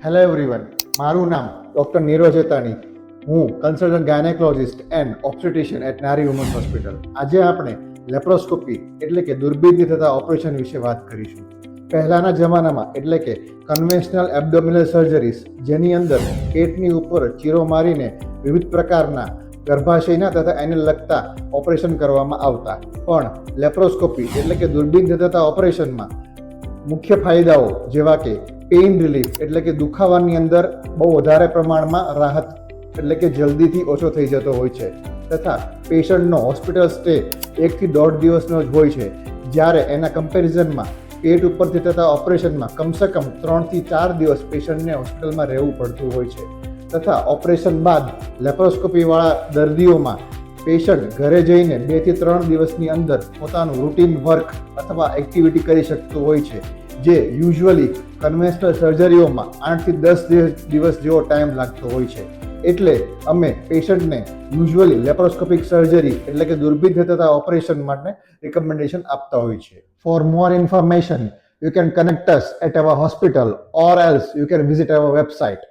Hello everyone, મારું નામ doctor Neeraj હેતાણી. હું કન્સલ્ટન્ટ ગાયનેકોલોજિસ્ટ એન્ડ ઓબ્સ્ટેટ્રિશિયન એટ નારી વુમન્સ હોસ્પિટલ. આજે આપણે લેપ્રોસ્કોપી એટલે કે દુર્બીનથી થતા ઓપરેશન વિશે વાત કરીશું. પહેલાના જમાનામાં એટલે કે કન્વેન્શનલ એબ્ડોમિનલ સર્જરીઝ, જેની અંદર પેટની ઉપર ચીરો મારીને વિવિધ પ્રકારના ગર્ભાશયના તથા એને લગતા ઓપરેશન કરવામાં આવતા. પણ લેપ્રોસ્કોપી એટલે કે દુર્બીનથી થતા ઓપરેશનમાં મુખ્ય ફાયદાઓ જેવા કે પેઇન રિલીફ એટલે કે દુખાવાની અંદર બહુ વધારે પ્રમાણમાં રાહત એટલે કે જલ્દીથી ઓછો થઈ જતો હોય છે, તથા પેશન્ટનો હોસ્પિટલ સ્ટે 1 થી 1.5 દિવસનો જ હોય છે, જ્યારે એના કમ્પેરિઝનમાં પેટ ઉપરથી થતા ઓપરેશનમાં કમસે કમ 3 થી 4 દિવસ પેશન્ટને હોસ્પિટલમાં રહેવું પડતું હોય છે. તથા ઓપરેશન બાદ લેપ્રોસ્કોપીવાળા દર્દીઓમાં પેશન્ટ ઘરે જઈને 2 થી 3 દિવસની અંદર પોતાનું રૂટીન વર્ક અથવા એક્ટિવિટી કરી શકતું હોય છે, જે યુઝ્યુઅલી કન્વેન્શનલ સર્જરીઓમાં 8 થી 10 દિવસ જેવો ટાઈમ લાગતો હોય છે. એટલે અમે પેશન્ટને યુઝ્યુઅલી લેપ્રોસ્કોપિક સર્જરી એટલે કે દુર્બીનથી થતા ઓપરેશન માટે રિકમેન્ડેશન આપતા હોય છે. For more information, you can connect us at our hospital or else you can visit our website.